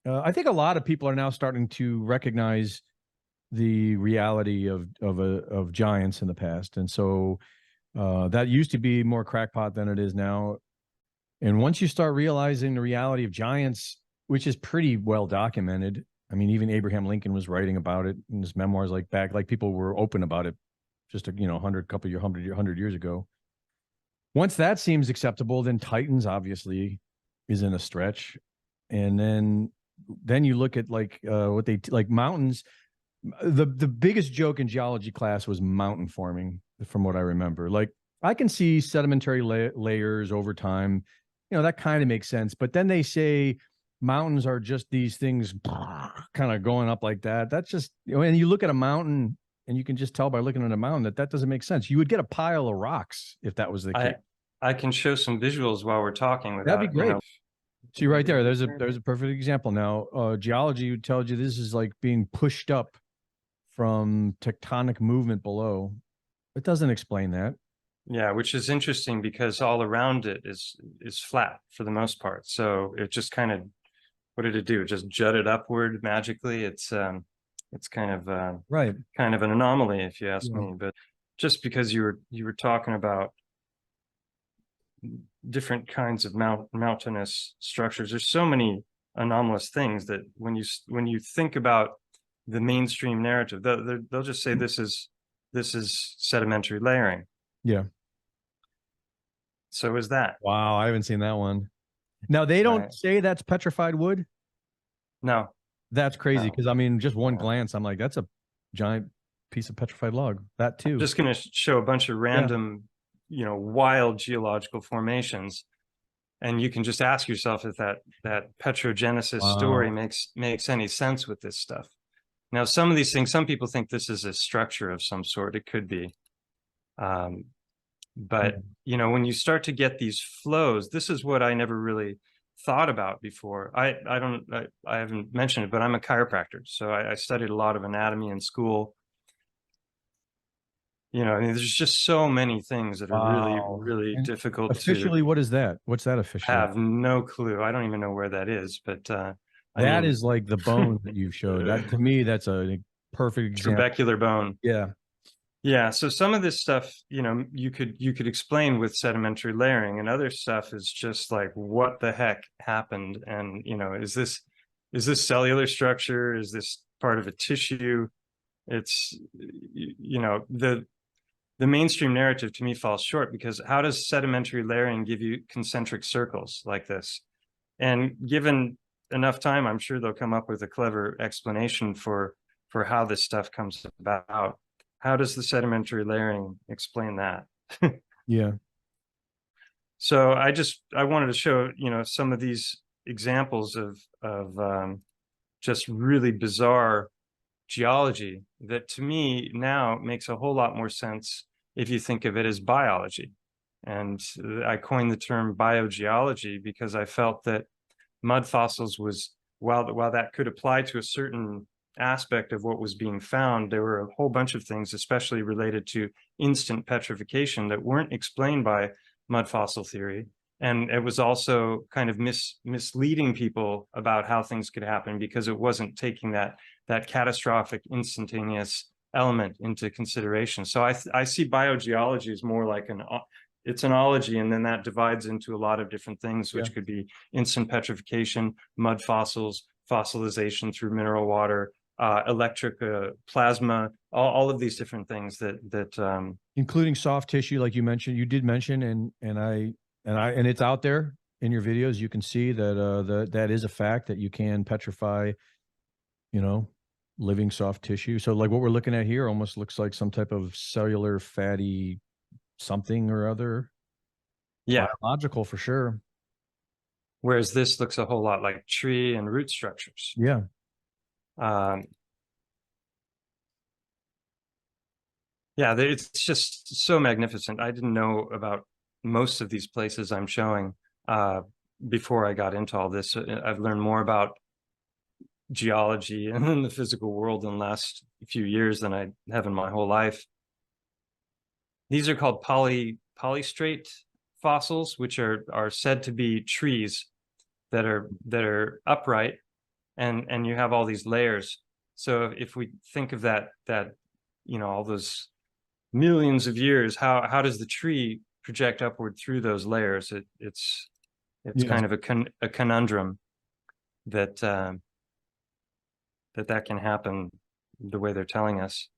I think a lot of people are now starting to recognize the reality of giants in the past, and so that used to be more crackpot than it is now. And once you start realizing the reality of giants, which is pretty well documented, I mean, even Abraham Lincoln was writing about it in his memoirs, like people were open about it just a 100 years ago. Once that seems acceptable, then Titans obviously is in a stretch, and then you look at what they like mountains. The biggest joke in geology class was mountain forming, from what I remember. Like I can see sedimentary layers over time, that kind of makes sense. But then they say mountains are just these things kind of going up like that. That's just, and you look at a mountain and you can just tell by looking at a mountain that doesn't make sense. You would get a pile of rocks if that was the case. I can show some visuals while we're talking without, that'd be great. See right there, there's a perfect example. Now, geology tells you this is like being pushed up from tectonic movement below. It doesn't explain that. Yeah, which is interesting because all around it is flat for the most part. So it just kind of, what did it do? It just jutted upward magically. It's kind of right, kind of an anomaly, if you ask me. But just because you were talking about different kinds of mountainous structures, there's so many anomalous things that when you think about the mainstream narrative, they'll just say this is sedimentary layering. Yeah. So is that. Wow, I haven't seen that one. Now they don't say that's petrified wood. No. That's crazy because I mean, just one glance, I'm like, that's a giant piece of petrified log. That too. I'm just going to show a bunch of random, wild geological formations, and you can just ask yourself if that petrogenesis story makes any sense with this stuff. Now, some of these things, some people think this is a structure of some sort. It could be. But, when you start to get these flows, this is what I never really thought about before. I haven't mentioned it, but I'm a chiropractor. So I studied a lot of anatomy in school. I mean, there's just so many things that are really, really difficult officially, what is that? What's that officially? I have no clue. I don't even know where that is, but that is like the bone that you've showed. That to me, that's a perfect example. Trabecular bone. Yeah. Yeah. So some of this stuff, you could explain with sedimentary layering, and other stuff is just like, what the heck happened? And, is this cellular structure? Is this part of a tissue? It's, the mainstream narrative to me falls short, because how does sedimentary layering give you concentric circles like this? And given enough time, I'm sure they'll come up with a clever explanation for how this stuff comes about. How does the sedimentary layering explain that? Yeah. So I wanted to show, some of these examples of just really bizarre geology that to me now makes a whole lot more sense if you think of it as biology. And I coined the term BIO-Geology because I felt that mud fossils was, while that could apply to a certain aspect of what was being found, there were a whole bunch of things, especially related to instant petrification, that weren't explained by mud fossil theory. And it was also kind of misleading people about how things could happen, because it wasn't taking that catastrophic instantaneous element into consideration. So I see biogeology as more like it's an ology, and then that divides into a lot of different things, which could be instant petrification, mud fossils, fossilization through mineral water, electric plasma, all of these different things that including soft tissue, like you did mention, and it's out there in your videos. You can see that that is a fact, that you can petrify, living soft tissue. So like what we're looking at here almost looks like some type of cellular fatty something or other. Yeah. Biological for sure. Whereas this looks a whole lot like tree and root structures. Yeah. Yeah, it's just so magnificent. I didn't know about most of these places I'm showing before I got into all this. I've learned more about geology and the physical world in the last few years than I have in my whole life. These are called polystrate fossils, which are said to be trees that are upright and you have all these layers. So if we think of that, you know, all those millions of years, how does the tree project upward through those layers? It's Yes. kind of a conundrum that that can happen the way they're telling us.